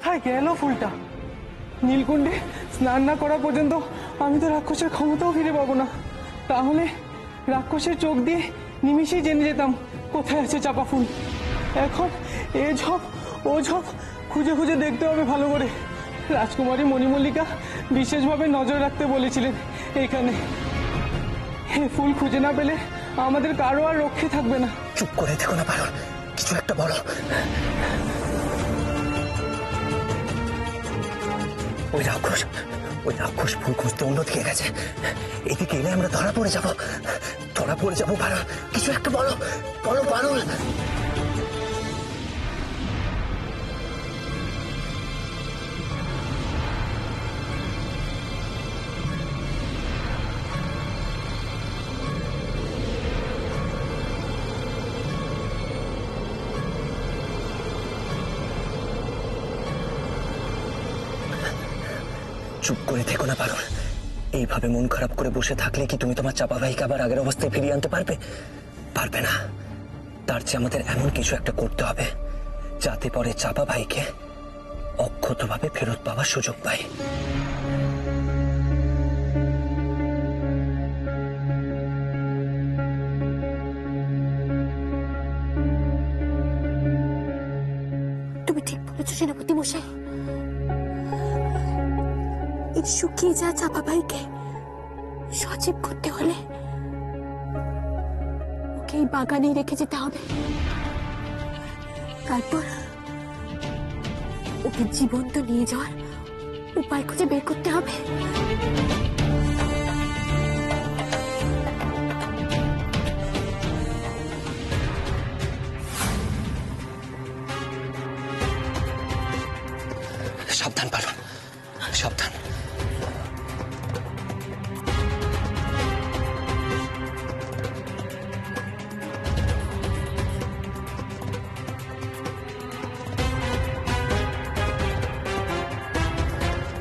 কোথায় গেল ফুলটা? নীলকুণ্ডে স্নান না করা পর্যন্ত আমি তো রাক্ষসের ক্ষমতাও ফিরে পাবো না। তাহলে রাক্ষসের চোখ দিয়ে নিমিষেই জেনে যেতাম কোথায় আছে চাপা ফুল। এখন এ ঝপ ও ঝপ খুঁজে খুঁজে দেখতে হবে ভালো করে। রাজকুমারী মণিমল্লিকা বিশেষভাবে নজর রাখতে বলেছিলেন এখানে। এ ফুল খুঁজে না পেলে আমাদের কারো আর রক্ষে থাকবে না। চুপ করে থেকো না পারো, কিছু একটা বলো। ওই রাক্ষস ফুল খুঁজতে অন্যদিকে গেছে। এদিকে এলে আমরা ধরা পড়ে যাবো পারো, কিছু একটা বলো বলো পারুল। চুপ করে থেকো না পারুল। এইভাবে মন খারাপ করে বসে থাকলে কি তুমি তোমার চাপা ভাইকে আবার আগের অবস্থায় ফিরিয়ে আনতে পারবে না। তার চেয়ে আমাদের এমন কিছু একটা করতে হবে যাতে পরে চাপা ভাইকে অক্ষতভাবে ফেরত পাওয়ার সুযোগ পায়। তুমি ঠিক বলেছ সেনাপতি মশাই। এই শুকিয়ে যা চাপা ভাইকে সজীব করতে হলে ওকে এই বাগানেই রেখে যেতে হবে। তারপর ওকে জীবন্ত নিয়ে যাওয়ার উপায় খুঁজে বের করতে হবে। সাবধান পারুল, সাবধান।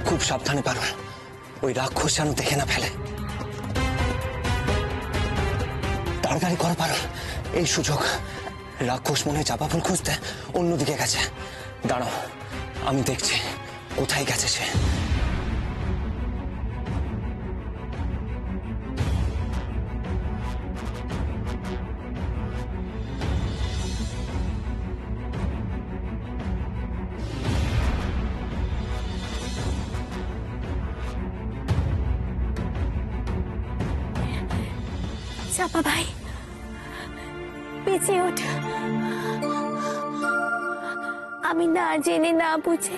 খুব সাবধানে পারুল, ওই রাক্ষস যেন দেখে না ফেলে। তাড়াতাড়ি করো পারুল, এই সুযোগ। রাক্ষস মনে হয় চাপা ফুল খুঁজতে অন্যদিকে গেছে। দাঁড়াও, আমি দেখছি কোথায় গেছে সে। চাপা ভাই, বেঁচে ওঠ। আমি না জেনে না বুঝে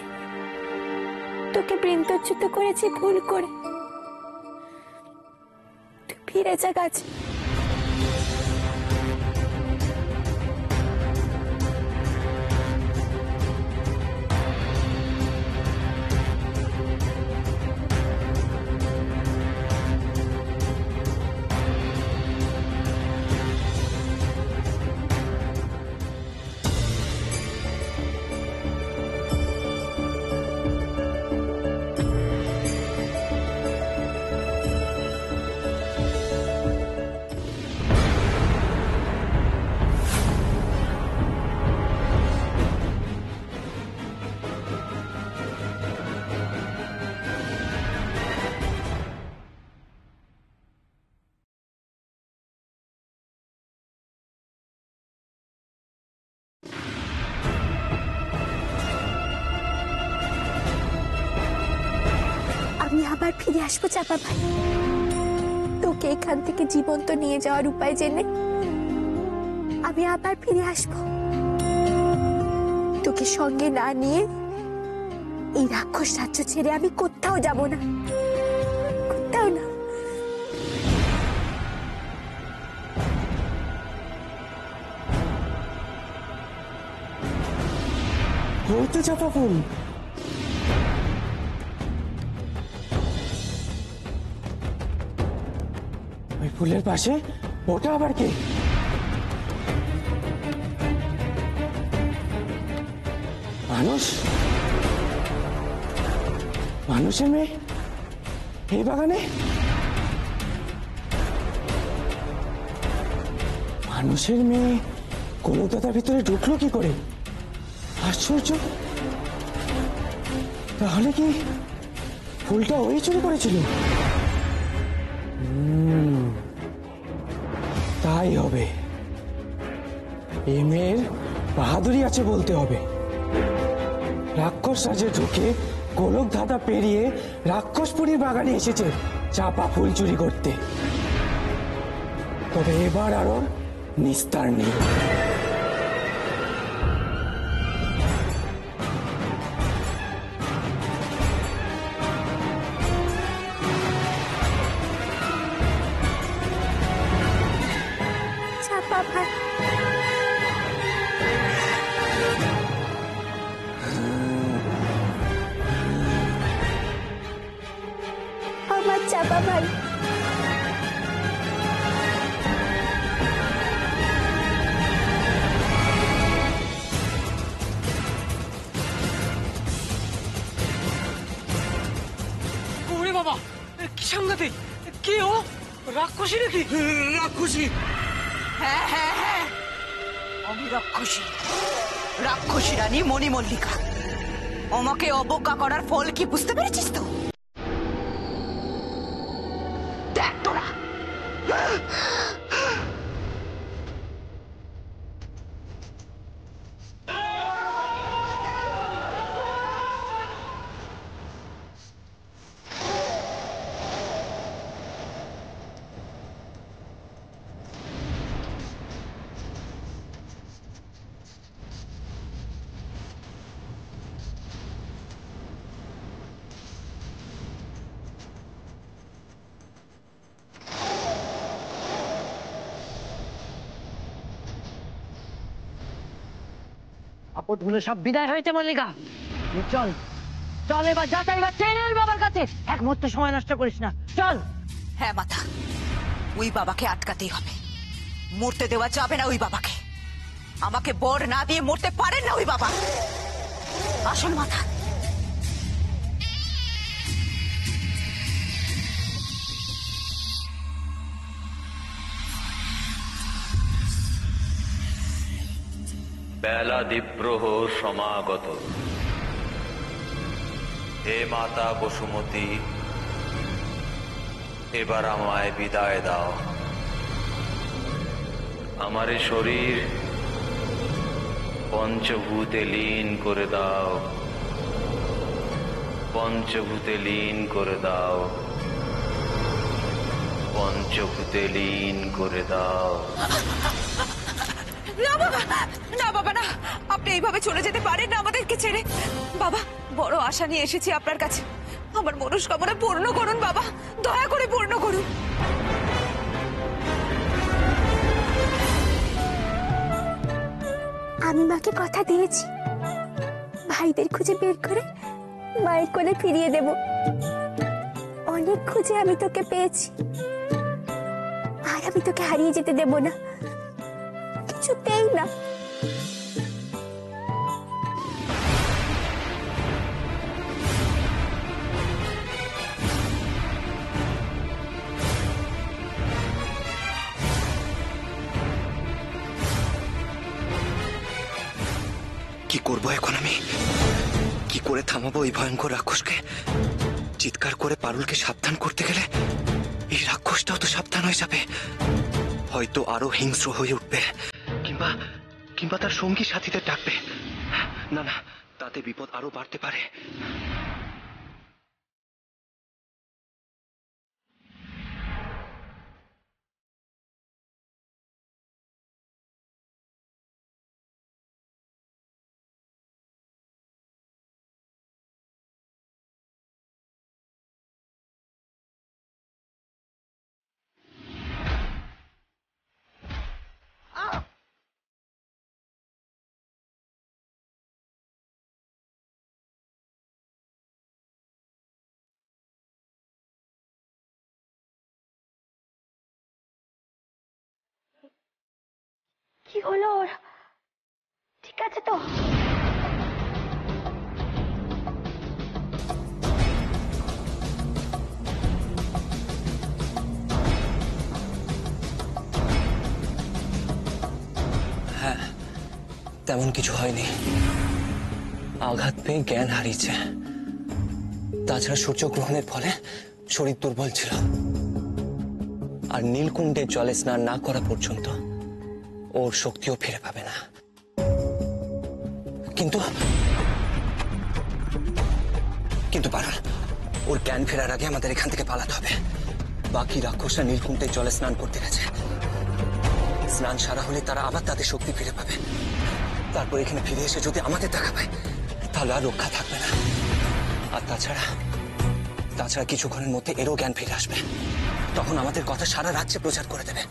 তোকে বৃন্তচ্যুত করেছি ভুল করে। তুই ফিরে যা গাছ। আমি আবার ফিরে আসবো চাপা ভাই, তোকে এখান থেকে জীবন্ত নিয়ে যাওয়ার উপায় জেনে আমি আবার ফিরে আসবো। তোকে সঙ্গে না নিয়ে এই রাক্ষস রাজ্য ছেড়ে আমি কোথাও যাব না, কোথাও না। ওই তো চাপা ফুল। ওই ফুলের পাশে ওটা আবার কে? মানুষ? মানুষের মেয়ে এই বাগানে? মানুষের মেয়ে কলকাতার ভিতরে ঢুকলো কি করে? আশ্চর্য। তাহলে কি ফুলটা ওই চুরি করেছিল? তাই হবে। এ মেয়ের বাহাদুরি আছে বলতে হবে। রাক্ষস সাজে ঢুকে গোলক ধাঁধা পেরিয়ে রাক্ষসপুরীর বাগানে এসেছে চাপা ফুল চুরি করতে। তবে এবার আর ওর নিস্তার নেই। চাপা ভাই, আমার চাপা ভাই। ওরে বাবা, কি সাংঘাতিক! কে ও? রাক্ষসী নাকি? রাক্ষসী? হ্যাঁ হ্যাঁ হ্যাঁ, আমি রাক্ষসী, রাক্ষসী রানী মণিমল্লিকা। আমাকে অবজ্ঞা করার ফল কি বুঝতে পেরেছিস তো? দেখ তোরা, আপদ ভুলে সব বিদায় হয়েছে মল্লিকা। চল চল, এবার যাতাই বা ট্রেনের বাবার কাছে। এক মুহূর্ত সময় নষ্ট করিস না, চল। হ্যাঁ মাথা, ওই বাবাকে আটকাতেই হবে। মরতে দেওয়া যাবে না ওই বাবাকে। আমাকে বর না দিয়ে মরতে পারেন না ওই বাবা। আসল মাথা, বেলা দ্বীপ্রহর সমাগত। হে মাতা বসুমতী, এবার আমায় বিদায় দাও। আমার এ শরীর পঞ্চভূতে লীন করে দাও, পঞ্চভূতে লীন করে দাও, পঞ্চভূতে লীন করে দাও। না বাবা, না বাবা না, আপনি এইভাবে চলে যেতে পারেন না আমাদেরকে ছেড়ে। বাবা, বড় আশা নিয়ে এসেছি আপনার কাছে। আমার মনস্কামনা পূর্ণ করুন বাবা, দয়া করে পূর্ণ করুন। আমি মাকে কথা দিয়েছি, ভাইদের খুঁজে বের করে মায়ের কোলে ফিরিয়ে দেব। অনেক খুঁজে আমি তোকে পেয়েছি, আর আমি তোকে হারিয়ে যেতে দেব না, কিছুতেই না। কি করবো এখন আমি? কি করে থামাবো এই ভয়ঙ্কর রাক্ষসকে? চিৎকার করে পারুলকে সাবধান করতে গেলে এই রাক্ষসটাও তো সাবধান হয়ে যাবে, হয়তো আরো হিংস্র হয়ে উঠবে, কিংবা কিংবা তার সঙ্গী সাথীদের ডাকবে। না না, তাতে বিপদ আরো বাড়তে পারে। কি হলো ওর? ঠিক আছে তো? তেমন কিছু হয়নি, আঘাত পেয়ে জ্ঞান হারিয়েছে। তাছাড়া সূর্যগ্রহণের ফলে শরীর দুর্বল ছিল, আর নীলকুণ্ডের জলে স্নান না করা পর্যন্ত ওর শক্তিও ফিরে পাবে না। কিন্তু কিন্তু পারুল, ওর জ্ঞান ফেরার আগে আমাদের এখান থেকে পালাতে হবে। বাকি রাক্ষসরা নীলকুণ্ডের জলে স্নান করতে গেছে। স্নান সারা হলে তারা আবার তাদের শক্তি ফিরে পাবে। তারপর এখানে ফিরে এসে যদি আমাদের দেখা পায় তাহলে আর রক্ষা থাকবে না। আর তাছাড়া কিছুক্ষণের মধ্যে এরও জ্ঞান ফিরে আসবে। তখন আমাদের কথা সারা রাজ্যে প্রচার করে দেবে,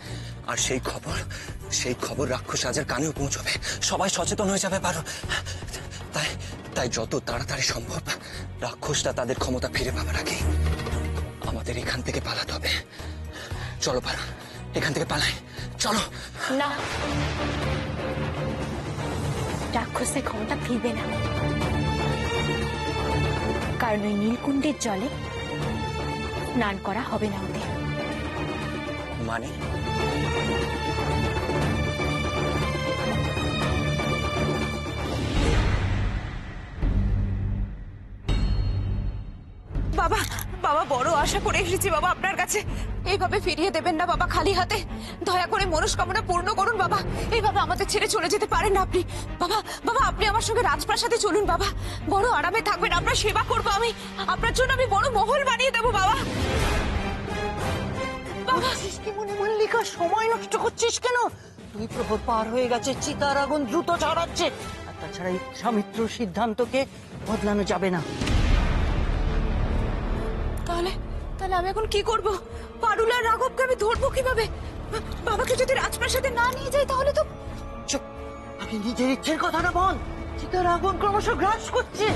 আর সেই খবর রাক্ষস রাজার কানেও পৌঁছবে। সবাই সচেতন হয়ে যাবে পারো। তাই যত তাড়াতাড়ি সম্ভব রাক্ষসরা তাদের ক্ষমতা ফিরে পাবার আগে আমাদের এখান থেকে পালাতে হবে। চলো পারো, এখান থেকে পালাই, চলো। না, রাক্ষসের ক্ষমতা ফিরবে না, কারণ ওই নীলকুণ্ডের জলে স্নান করা হবে না ওদের। মানে বাবা, বাবা বড় আশা করে এসেছি বাবা আপনার কাছে। এইভাবে ফিরিয়ে দেবেন না বাবা খালি হাতে। দয়া করে মনস্কামনা পূর্ণ করুন বাবা। এইভাবে আমাদের ছেড়ে চলে যেতে পারেন না আপনি। বাবা, বাবা আপনি আমার সঙ্গে রাজপ্রাসাদে চলুন বাবা। বড় আরামে থাকবেন, আপনার সেবা করবো আমি। আপনার জন্য আমি বড় মহল বানিয়ে দেবো বাবা। বাবা কি মনে মল্লিকা, সময় নষ্ট করছিস কেন? 2 প্রহর পার হয়ে গেছে, চিতার আগুন দ্রুত ছড়াচ্ছে। আর তাছাড়া এই স্বামিত্র সিদ্ধান্তকে বদলানো যাবে না। তাহলে আমি এখন কি করব? পারুল আর রাঘবকে আমি ধরবো কিভাবে? বাবাকে যদি রাজপ্রাসাদে না নিয়ে যাই তাহলে তো। চুপ, আগে নিজের ইচ্ছের কথাটা বল। চিতার আগুন ক্রমশ গ্রাস করছে।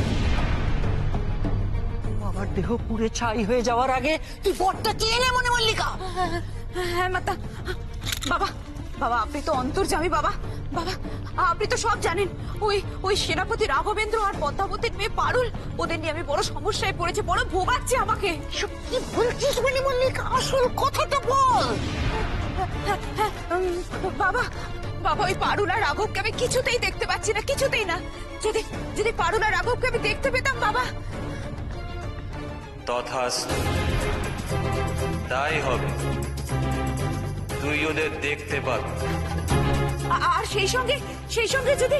বাবার দেহ পুড়ে ছাই হয়ে যাওয়ার আগে তুই বরটা চেয়ে নে মনে মল্লিকা। হ্যাঁ মাতা। বাবা, বাবা আপনি তো অন্তর্যামী বাবা। বাবা আপনি তো সব জানেন। ওই সেনাপতি রাঘবেন্দ্র আর পদ্মাবতীর মেয়ে পারুল, ওদের নিয়ে আমি বড় সমস্যায় পড়েছি, বড় ভোগাচ্ছি আমাকে। এসব কি বলছিস মনে মল্লিকা, আসল কথাটা বল। বাবা, বাবা ওই পারুল আর রাঘবকে আমি কিছুতেই দেখতে পাচ্ছি না, কিছুতেই না। যদি পারুল আর রাঘবকে আমি দেখতে পেতাম বাবা। তথাস্তু, তাই হবে। তুই ওদের দেখতে পাবি। আর সেই সঙ্গে যদি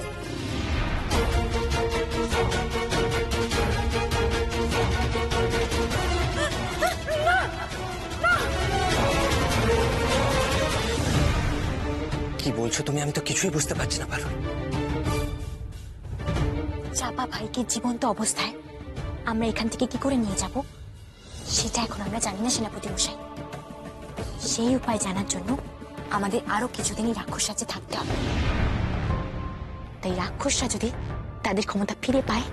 কি বলছো তুমি? আমি তো কিছুই বুঝতে পারছি না পারুল। চাপা ভাইকে জীবন্ত অবস্থায় আমরা এখান থেকে কি করে নিয়ে যাব সেটা এখন আমরা জানি না সেনাপতি মশাই। সেই উপায় জানার জন্য আমাদের আরো কিছুদিনই রাক্ষস রাজ্যে থাকতে হবে। তাই রাক্ষসরা যদি তাদের ক্ষমতা ফিরে পায়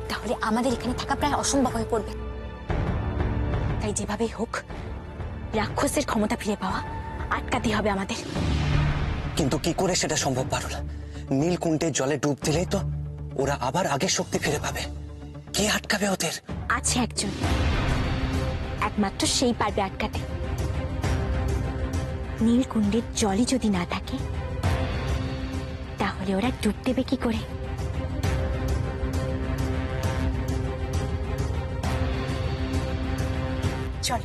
তাহলে আমাদের এখানে থাকা প্রায় অসম্ভব হয়ে পড়বে। তাই যেভাবেই হোক রাক্ষসের ক্ষমতা ফিরে পাওয়া আটকাতে হবে আমাদের। কিন্তু কি করে সেটা সম্ভব পারুল? নীলকুণ্ডের জলে ডুব দিলেই তো ওরা আবার আগের শক্তি ফিরে পাবে। কে আটকাবে ওদের? আছে একজন, একমাত্র সেই পারবে আটকাতে। নীলকুণ্ডের জলই যদি না থাকে তাহলে ওরা ডুব দেবে কি করে? চল।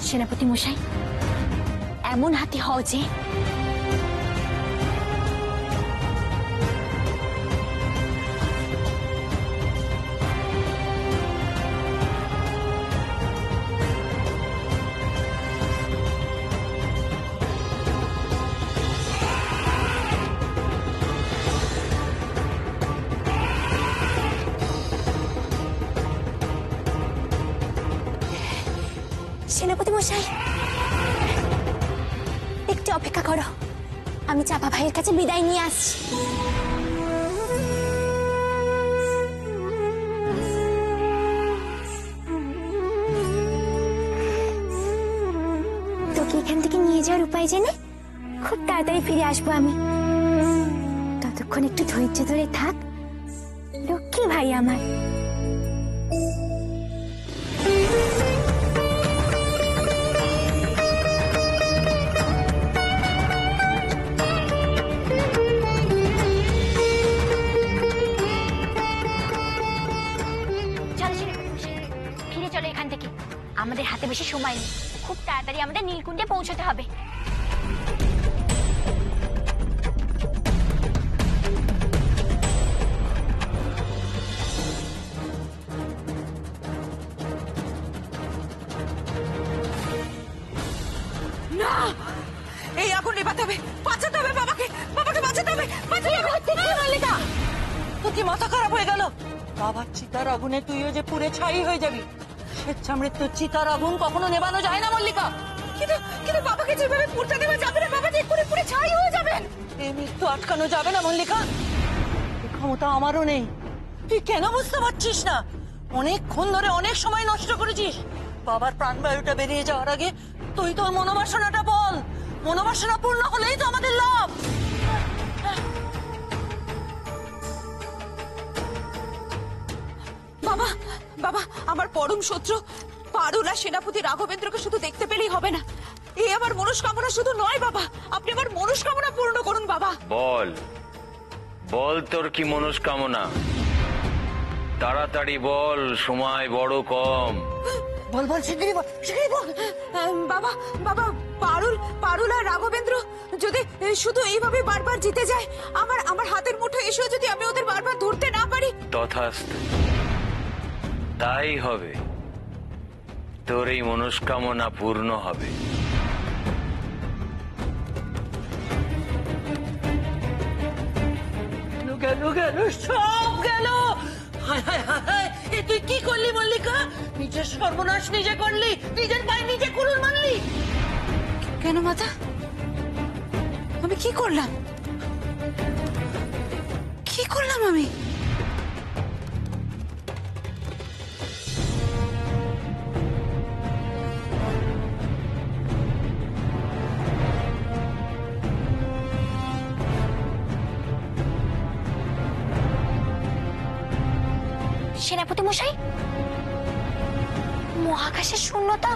সেনাপতি মশাই, এমন হাতি হও যে সেনাপতি মশাই একটু অপেক্ষা করো, আমি চাপা ভাইয়ের কাছে বিদায় নিয়ে আসছি। তোকে এখান থেকে নিয়ে যাওয়ার উপায় জেনে খুব তাড়াতাড়ি ফিরে আসবো আমি। ততক্ষণ একটু ধৈর্য ধরে থাক, লক্ষ্মী ভাই আমার। বেশি সময় নেই, খুব তাড়াতাড়ি আমাদের নীলকুণ্ডে পৌঁছতে হবে। না, এই আগুন নেভাতে হবে, বাঁচাতে হবে বাবাকে, বাবাকে বাঁচাতে হবে, বাঁচাতে হবে। মল্লিকা, তোর কি মাথা খারাপ হয়ে গেল? বাবার চিতার আগুনে তুইও যে পুড়ে ছাই হয়ে যাবি। স্বেচ্ছামৃত্যুর চিতার আগুন কখনো নেভানো যায় না মল্লিকা। কিন্তু কিন্তু বাবাকে যেভাবে পুড়তে দেওয়া যাবে না, বাবা যে পুড়ে পুড়ে ছাই হয়ে যাবেন। এই মৃত্যু আটকানো যাবে না মল্লিকা। এই ক্ষমতা আমারও নেই। তুই কেন বুঝতে পারছিস না? অনেকক্ষণ ধরে অনেক সময় নষ্ট করেছিস। বাবার প্রাণবায়ুটা বেরিয়ে যাওয়ার আগে তুই তোর মনোবাসনাটা বল। মনোবাসনা পূর্ণ হলেই তো আমাদের লাভ। বাবা, বাবা, আমার পরম শত্রু পারুল আর সেনাপতি রাঘবেন্দ্রকে শুধু দেখতে পেলেই হবে না। এই আমার মনস্কামনা শুধু নয় বাবা, আপনি আমার মনস্কামনা পূর্ণ করুন বাবা। বল বল, তোর কি মনস্কামনা? তাড়াতাড়ি বল, সময় বড় কম। বল বল, শিগগিরই বল, শিগগিরই বল। বাবা, বাবা, পারুল আর রাঘবেন্দ্র যদি শুধু এইভাবে বারবার জিতে যায়, আমার হাতের মুঠো এসেও যদি আমি ওদের বারবার ধরতে না পারি। তথাস্তু, তাই হবে। তোর এই মনস্কামনা পূর্ণ হবে। গেল গেল, সব গেল। হায় হায় হায় হায়, এ তুই কি করলি মল্লিকা? নিজের সর্বনাশ নিজে করলি, নিজের পায়ে নিজে কুড়ুল মারলি। কেন মাতা, আমি কি করলাম? কি করলাম আমি? সেনাপতি মশাই, মহাকাশের শূন্যতা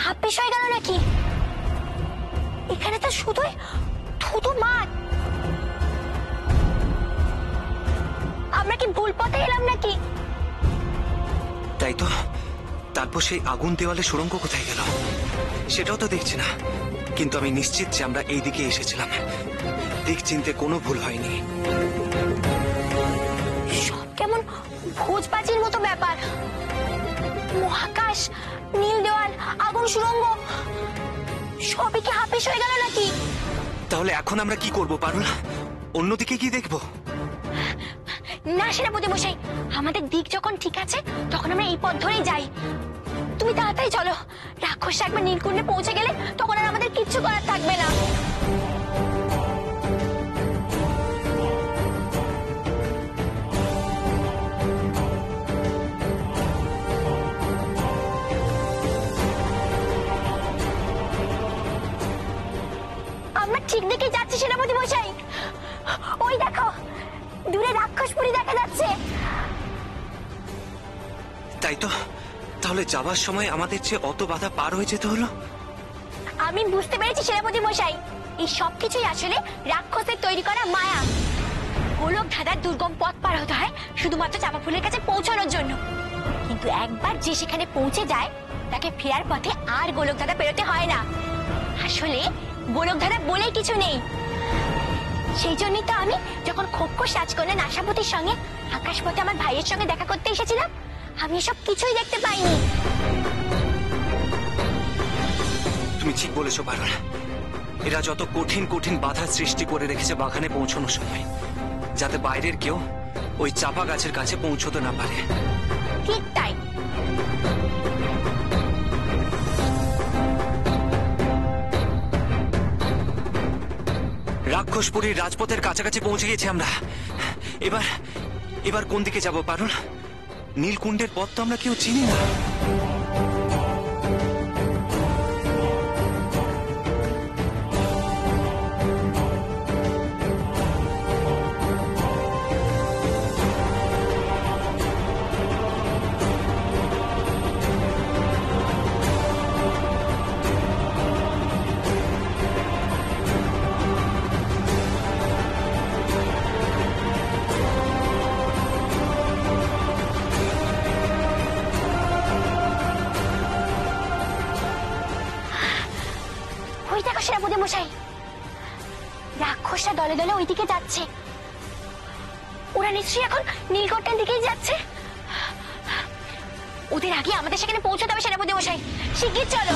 হাফেশ হয়ে গেল নাকি? এখানে তো শুধুই ধুধু মাঠ। আমরা কি ভুল পথে এলাম নাকি? তাই তো। তারপর সেই আগুন দেওয়ালে সুড়ঙ্গ কোথায় গেল সেটাও তো দেখছি না। কিন্তু আমি নিশ্চিত যে আমরা এই দিকে এসেছিলাম। দিক চিনতে কোনো ভুল হয়নি। সব কেমন ভোজবাজির মতো ব্যাপার। মহাকাশ, নীল দেওয়াল, আগুন সুড়ঙ্গ সবই কি হাফেশ হয়ে গেল নাকি? তাহলে এখন আমরা কি করব পারুল? অন্যদিকে কি দেখবো? না সেনাপতি মশাই, আমাদের দিক যখন ঠিক আছে তখন আমরা এই পথ ধরেই যাই। তুমি তাড়াতাড়ি চলো, রাক্ষস একবার নীলকুণ্ডে পৌঁছে গেলে তখন আর আমাদের কিচ্ছু করার থাকবে না। আমরা ঠিক দিকে যাচ্ছি সেনাপতি মশাই। ওই দেখো, দূরে রাক্ষসপুরী দেখা যাচ্ছে। তাই তো। তাহলে যাওয়ার সময় আমাদের যে অত বাধা পার হয়ে যেতে হলো। আমি বুঝতে পেরেছি সেনাপতি মশাই, এই সবকিছুই আসলে রাক্ষসের তৈরি করা মায়া। গোলক ধাঁধার দুর্গম পথ পার হতে হয় শুধুমাত্র চাপা ফুলের কাছে পৌঁছানোর জন্য। কিন্তু একবার যে সেখানে পৌঁছে যায় তাকে ফেরার পথে আর গোলক ধাঁধা পেরোতে হয় না। আসলে গোলক ধাঁধা বলেই কিছু নেই। সেই জন্যই তো আমি যখন খোকস রাজকন্যা নাসাপতির সঙ্গে আকাশপথে আমার ভাইয়ের সঙ্গে দেখা করতে এসেছিলাম, আমি এসব কিছুই দেখতে পাইনি। তুমি ঠিক বলেছো পারুল। এরা যত কঠিন কঠিন বাধা সৃষ্টি করে রেখেছে বাগানে পৌঁছানোর সময়, যাতে বাইরের কেউ ওই চাপা গাছের কাছে পৌঁছতে না পারে। ঠিক তাই। রাক্ষসপুরীর রাজপথের কাছাকাছি পৌঁছে গেছি আমরা। এবার এবার কোন দিকে যাব পারুল? নীলকুণ্ডের পথ তো আমরা কেউ চিনি না। রাক্ষসরা দলে দলে ওইদিকে যাচ্ছে। ওরা নিশ্চয়ই এখন নীলকণ্ঠের দিকেই যাচ্ছে। ওদের আগে আমাদের সেখানে পৌঁছতে হবে সেনাপতি মশাই, শিগগির চলো।